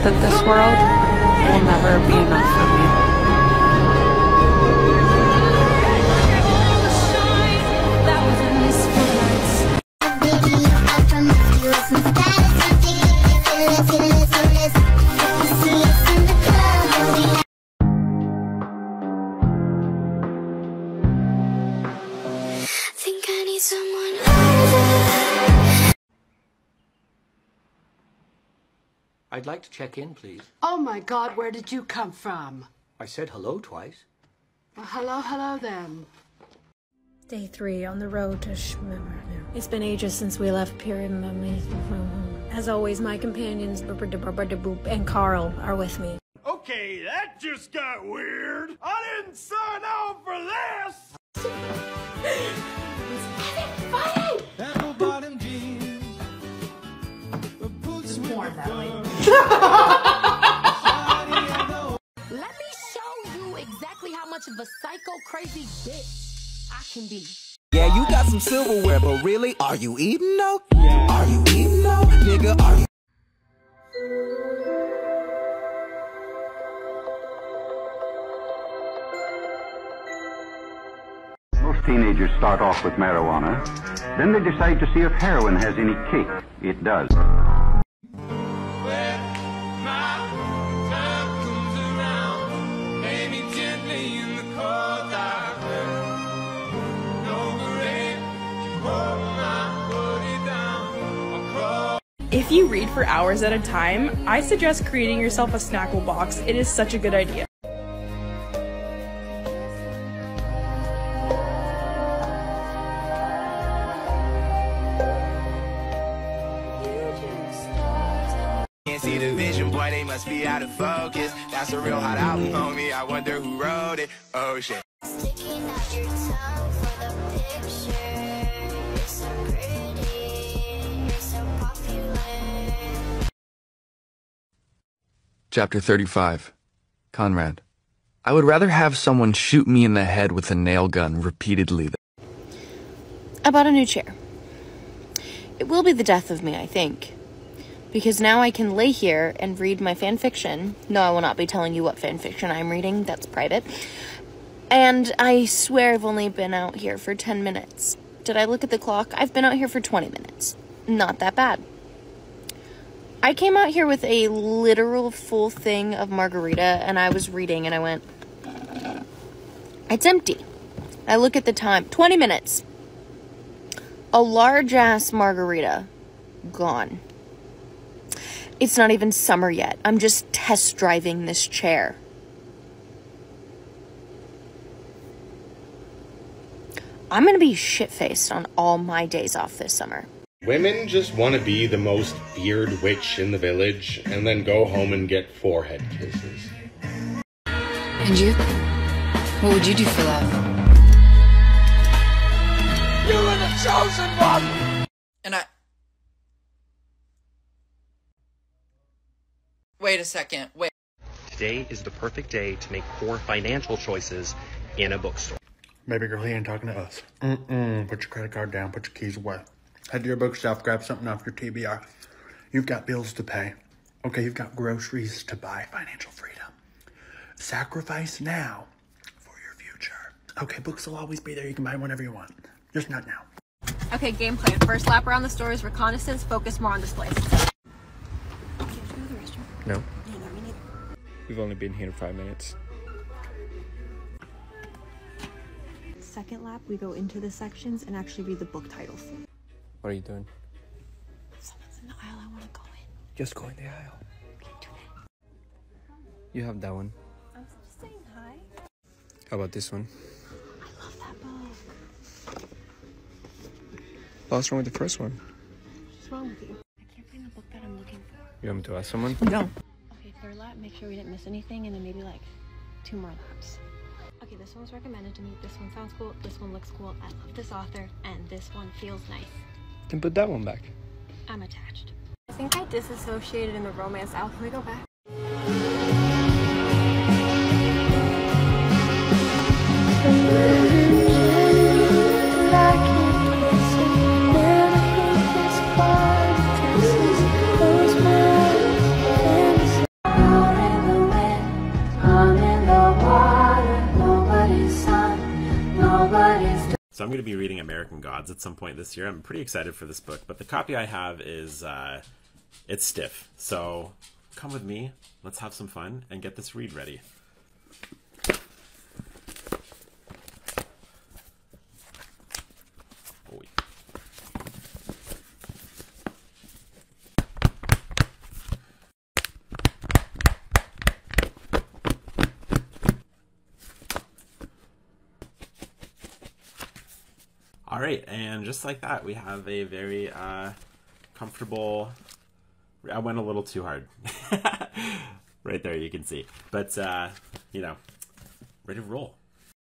that this world will never be enough for me. Think I need someone. I'd like to check in, please. Oh my God, where did you come from? I said hello twice. Well, hello then. Day 3 on the road to It's been ages since we left Pyramid. As always, my companions Boop and Carl are with me. Okay, that just got weird. I didn't sign on for this. Apple bottom jeans. Just more that way. Let me show you exactly how much of a psycho crazy bitch I can be. Yeah, you got some silverware, but really, are you eating though? Are you eating though? Nigga, are you? Most teenagers start off with marijuana, then they decide to see if heroin has any kick. It does. If you read for hours at a time, I suggest creating yourself a snackle box. It is such a good idea. Can't see the vision, boy, they must be out of focus. That's a real hot album, homie. I wonder who wrote it. Oh shit. Sticking out your tongue for the picture. You're so pretty, you're so popular. Chapter 35. Conrad. I would rather have someone shoot me in the head with a nail gun repeatedly. I bought a new chair. It will be the death of me, I think. Because now I can lay here and read my fan fiction. No, I will not be telling you what fan fiction I'm reading. That's private. And I swear I've only been out here for 10 minutes. Did I look at the clock? I've been out here for 20 minutes. Not that bad. I came out here with a literal full thing of margarita, and I was reading, and I went, it's empty. I look at the time, 20 minutes. A large-ass margarita, gone. It's not even summer yet. I'm just test driving this chair. I'm gonna be shit-faced on all my days off this summer. Women just want to be the most feared witch in the village and then go home and get forehead kisses. And you? What would you do for that? You were the chosen one! And Wait a second, wait. Today is the perfect day to make poor financial choices in a bookstore. Baby girl, he ain't talking to us. Put your credit card down, put your keys away. Head to your bookshelf, grab something off your TBR. You've got bills to pay. Okay, you've got groceries to buy. Financial freedom. Sacrifice now for your future. Okay, books will always be there. You can buy them whenever you want. Just not now. Okay, game plan. First lap around the store is reconnaissance. Focus more on displays. No. Yeah, no, me neither. We've only been here 5 minutes. Second lap, we go into the sections and actually read the book titles. What are you doing? Someone's in the aisle. I want to go in. Just go in the aisle. You have that one. I was just saying hi. How about this one? I love that book. What's wrong with the first one? What's wrong with you? I can't find the book that I'm looking for. You want me to ask someone? No. Okay, third lap, make sure we didn't miss anything, and then maybe like 2 more laps. Okay, this one was recommended to me. This one sounds cool. This one looks cool. I love this author, and this one feels nice. Then put that one back. I'm attached. I think I disassociated in the romance aisle. Can we go back? So I'm going to be reading American Gods at some point this year. I'm pretty excited for this book, but the copy I have is, it's stiff. So come with me, let's have some fun, and get this read ready. All right, and just like that, we have a very comfortable... I went a little too hard. Right there, you can see. But, you know, ready to roll.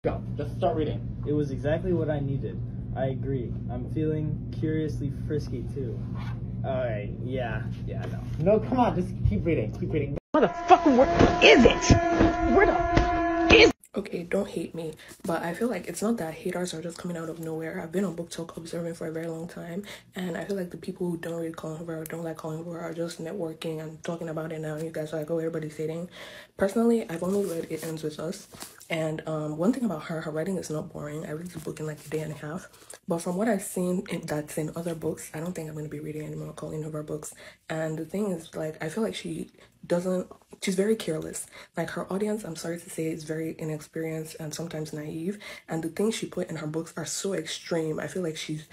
Go. Just start reading. It was exactly what I needed. I agree. I'm feeling curiously frisky, too. Alright, yeah, no. No, come on, just keep reading, keep reading. Where the fucking word is it? Where the is? Okay, don't hate me, but I feel like it's not that haters are just coming out of nowhere. I've been on BookTok observing for a very long time, and I feel like the people who don't read Colin Hoover or don't like Colin Hoover are just networking and talking about it now. You guys are like, oh, everybody's hating. Personally, I've only read It Ends With Us, and one thing about her writing is not boring. I read the book in like a day and a half, but from what I've seen that's in other books, I don't think I'm going to be reading any more Colin Hoover books. And the thing is, like, I feel like she's very careless. Like, her audience, I'm sorry to say, is very inexperienced and sometimes naive, and the things she put in her books are so extreme. I feel like she's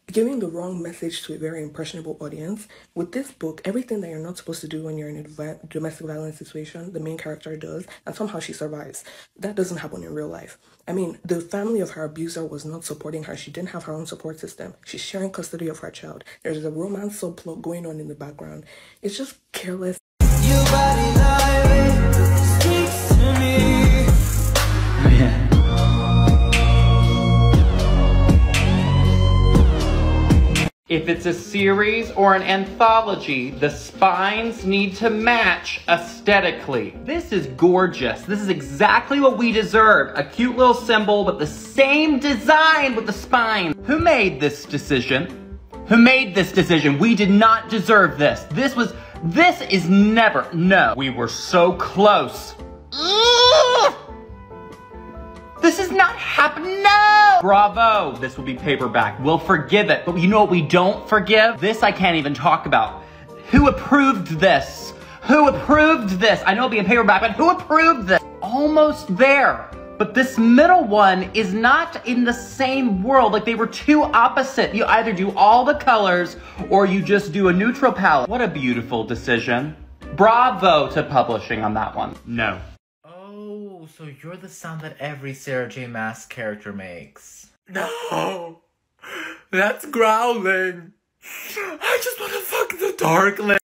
giving the wrong message to a very impressionable audience. With this book, everything that you're not supposed to do when you're in a domestic violence situation, the main character does, and somehow she survives. That doesn't happen in real life. I mean, the family of her abuser was not supporting her. She didn't have her own support system. She's sharing custody of her child. There's a romance subplot going on in the background. It's just careless. Your body like speaks to me. Oh, yeah. If it's a series or an anthology, the spines need to match aesthetically. This is gorgeous. This is exactly what we deserve. A cute little symbol with the same design with the spine. Who made this decision? Who made this decision? We did not deserve this. This is never, no. We were so close. Ugh! This is not happening, no! Bravo, this will be paperback. We'll forgive it, but you know what we don't forgive? This I can't even talk about. Who approved this? Who approved this? I know it'll be in paperback, but who approved this? Almost there. But this middle one is not in the same world. Like, they were two opposite. You either do all the colors or you just do a neutral palette. What a beautiful decision. Bravo to publishing on that one. No. Oh, so you're the sound that every Sarah J. Maas character makes. No. That's growling. I just want to fuck the Darkling.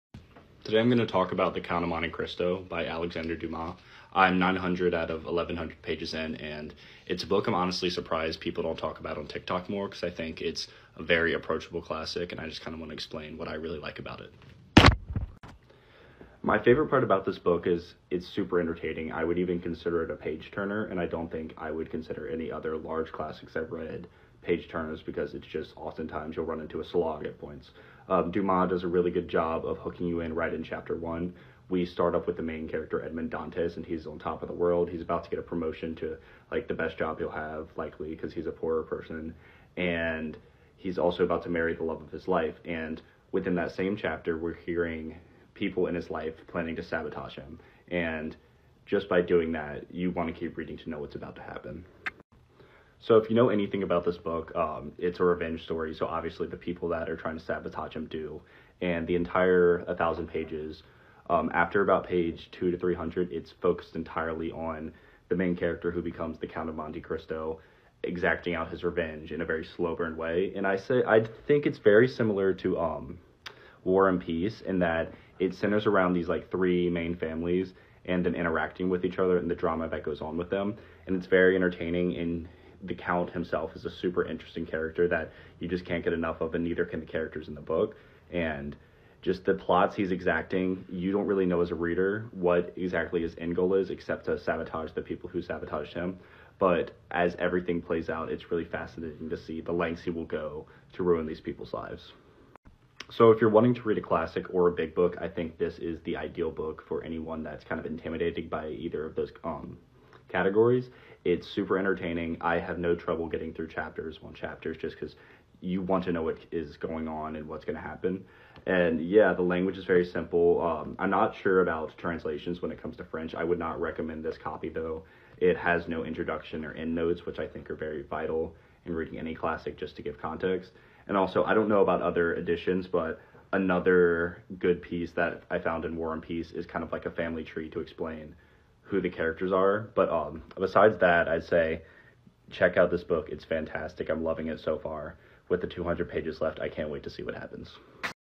Today I'm going to talk about The Count of Monte Cristo by Alexander Dumas. I'm 900 out of 1100 pages in, and it's a book I'm honestly surprised people don't talk about on TikTok more, because I think it's a very approachable classic, and I just kind of want to explain what I really like about it. My favorite part about this book is it's super entertaining. I would even consider it a page-turner, and I don't think I would consider any other large classics I've read page-turners, because it's just oftentimes you'll run into a slog at points. Dumas does a really good job of hooking you in right in chapter 1. We start off with the main character, Edmond Dantes, and he's on top of the world. He's about to get a promotion to, like, the best job he'll have, likely, because he's a poorer person. And he's also about to marry the love of his life. And within that same chapter, we're hearing people in his life planning to sabotage him. And just by doing that, you want to keep reading to know what's about to happen. So if you know anything about this book, it's a revenge story. So obviously the people that are trying to sabotage him do. And the entire 1,000 pages... after about page 200 to 300, it's focused entirely on the main character who becomes the Count of Monte Cristo, exacting out his revenge in a very slow burn way. And I think it's very similar to War and Peace, in that it centers around these like three main families and them interacting with each other and the drama that goes on with them. And it's very entertaining, and the Count himself is a super interesting character that you just can't get enough of, and neither can the characters in the book. And just the plots he's exacting, you don't really know as a reader what exactly his end goal is, except to sabotage the people who sabotaged him. But as everything plays out, it's really fascinating to see the lengths he will go to ruin these people's lives. So if you're wanting to read a classic or a big book, I think this is the ideal book for anyone that's kind of intimidated by either of those categories. It's super entertaining. I have no trouble getting through chapters just because you want to know what is going on and what's going to happen. And yeah, the language is very simple. I'm not sure about translations when it comes to French. I would not recommend this copy though. It has no introduction or endnotes, which I think are very vital in reading any classic just to give context. And also, I don't know about other editions, but another good piece that I found in War and Peace is kind of like a family tree to explain who the characters are. But besides that, I'd say check out this book. It's fantastic. I'm loving it so far. With the 200 pages left, I can't wait to see what happens.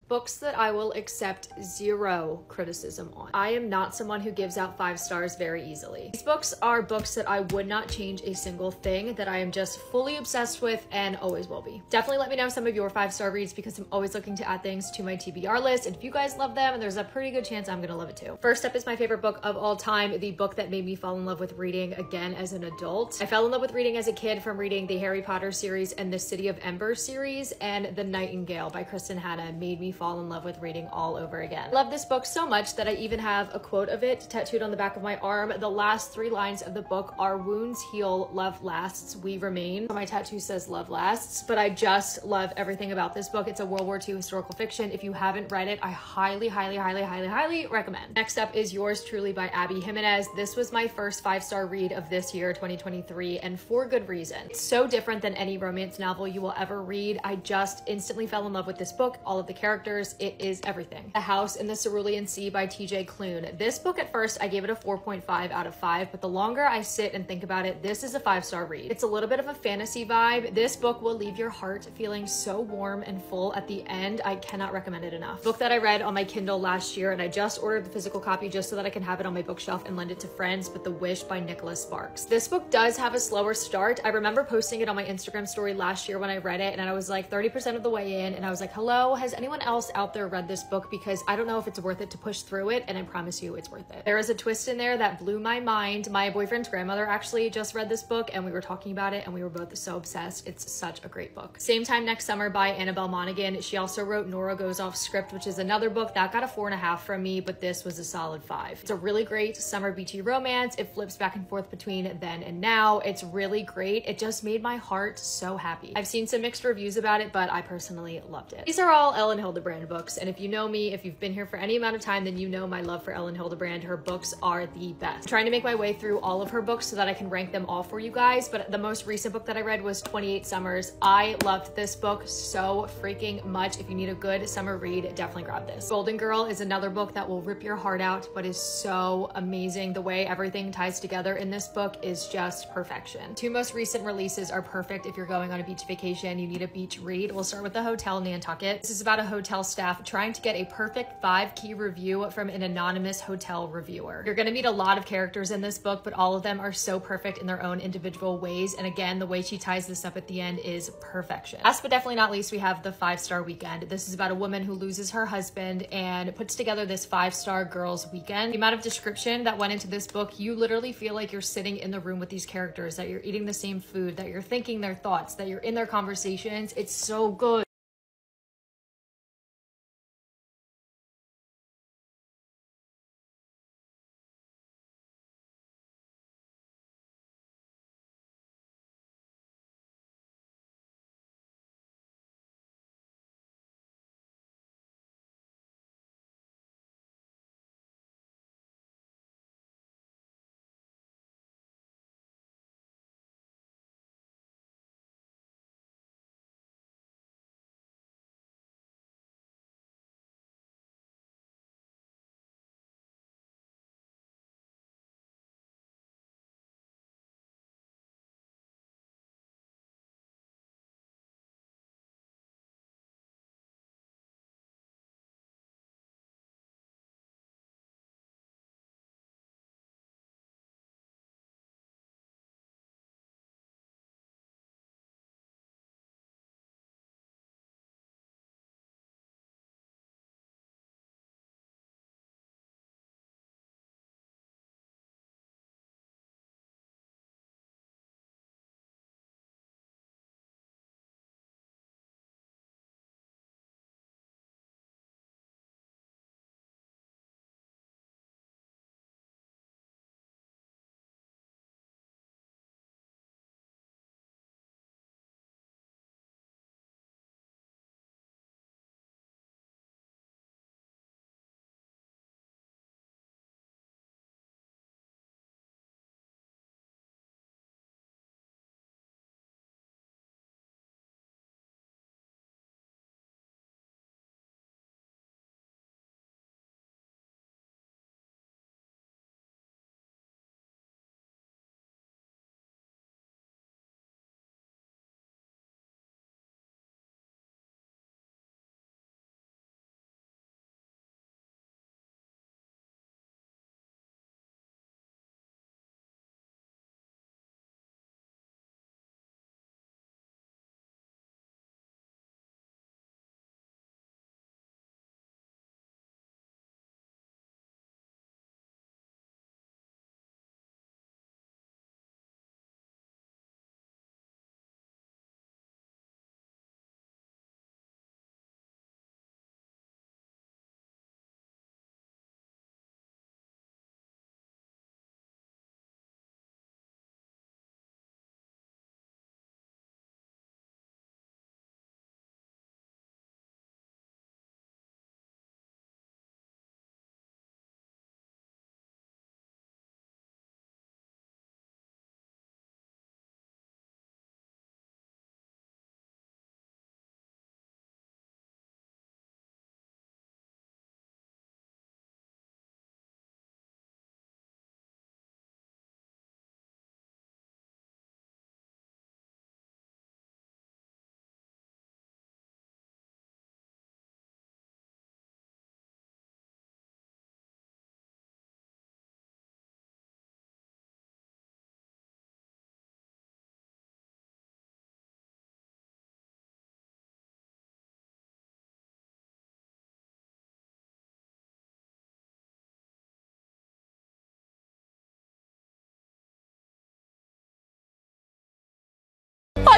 Books that I will accept 0 criticism on. I am not someone who gives out 5 stars very easily. These books are books that I would not change a single thing, that I am just fully obsessed with and always will be. Definitely let me know some of your 5-star reads because I'm always looking to add things to my TBR list, and if you guys love them, there's a pretty good chance I'm gonna love it too. First up is my favorite book of all time, the book that made me fall in love with reading again as an adult. I fell in love with reading as a kid from reading the Harry Potter series and the City of Ember series, and The Nightingale by Kristen Hanna made me fall in love with reading all over again. I love this book so much that I even have a quote of it tattooed on the back of my arm. The last 3 lines of the book are "Wounds heal, love lasts, we remain." My tattoo says "love lasts," but I just love everything about this book. It's a World War II historical fiction. If you haven't read it, I highly, highly, highly, highly, highly recommend. Next up is Yours Truly by Abby Jimenez. This was my first 5-star read of this year, 2023, and for good reason. It's so different than any romance novel you will ever read. I just instantly fell in love with this book, all of the characters. It is everything. The House in the Cerulean Sea by TJ Klune. This book at first, I gave it a 4.5 out of 5, but the longer I sit and think about it, this is a 5-star read. It's a little bit of a fantasy vibe. This book will leave your heart feeling so warm and full at the end. I cannot recommend it enough. Book that I read on my Kindle last year, and I just ordered the physical copy just so that I can have it on my bookshelf and lend it to friends, but The Wish by Nicholas Sparks. This book does have a slower start. I remember posting it on my Instagram story last year when I read it, and I was like 30% of the way in, and I was like, hello, has anyone else out there read this book? Because I don't know if it's worth it to push through it, and I promise you it's worth it. There is a twist in there that blew my mind. My boyfriend's grandmother actually just read this book, and we were talking about it, and we were both so obsessed. It's such a great book. Same Time Next Summer by Annabelle Monaghan. She also wrote Nora Goes Off Script, which is another book that got a 4.5 from me, but this was a solid 5. It's a really great summer beachy romance. It flips back and forth between then and now. It's really great. It just made my heart so happy. I've seen some mixed reviews about it, but I personally loved it. These are all Ellen Hildebrand books, and if you know me, if you've been here for any amount of time, then you know my love for Ellen Hildebrand. Her books are the best. I'm trying to make my way through all of her books so that I can rank them all for you guys, but the most recent book that I read was 28 Summers. I loved this book so freaking much. If you need a good summer read, definitely grab this. Golden Girl is another book that will rip your heart out, but is so amazing. The way everything ties together in this book is just perfection. 2 most recent releases are perfect if you're going on a beach vacation, you need a beach read. We'll start with The Hotel Nantucket. This is about a hotel staff trying to get a perfect 5-key review from an anonymous hotel reviewer. You're gonna meet a lot of characters in this book, but all of them are so perfect in their own individual ways. And again, the way she ties this up at the end is perfection. Last but definitely not least, we have The 5-Star Weekend. This is about a woman who loses her husband and puts together this 5-star girls weekend. The amount of description that went into this book, you literally feel like you're sitting in the room with these characters, that you're eating the same food, that you're thinking their thoughts, that you're in their conversations. It's so good.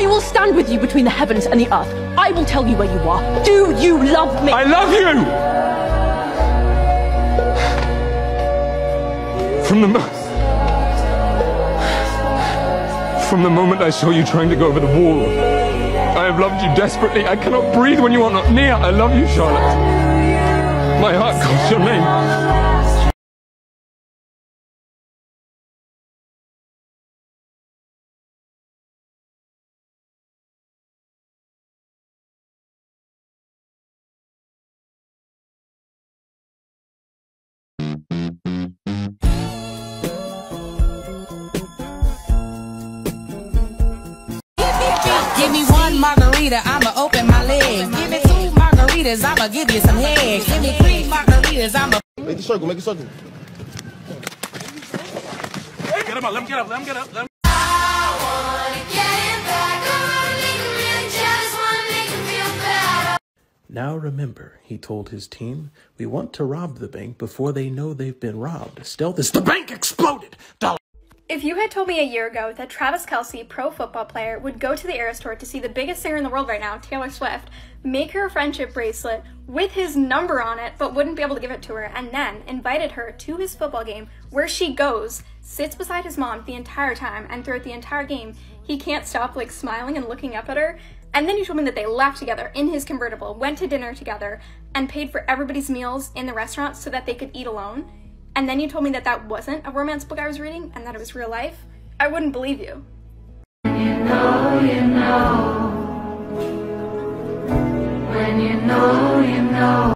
I will stand with you between the heavens and the earth. I will tell you where you are. Do you love me? I love you! From the moment I saw you trying to go over the wall, I have loved you desperately. I cannot breathe when you are not near. I love you, Charlotte. My heart calls your name. Give me one margarita, I'ma open my legs. Give me 2 margaritas, I'ma give you some head. Give me 3 margaritas, I'ma... Make the circle, make a circle. Get him up, let him get up, let him get up. Let him... Now remember, he told his team, we want to rob the bank before they know they've been robbed. Stealth is the bank exploded! If you had told me a year ago that Travis Kelce, pro football player, would go to the Eras Tour to see the biggest singer in the world right now, Taylor Swift, make her a friendship bracelet with his number on it, but wouldn't be able to give it to her, and then invited her to his football game where she goes, sits beside his mom the entire time, and throughout the entire game, he can't stop like smiling and looking up at her. And then you told me that they left together in his convertible, went to dinner together, and paid for everybody's meals in the restaurant so that they could eat alone. And then you told me that that wasn't a romance book I was reading and that it was real life. I wouldn't believe you.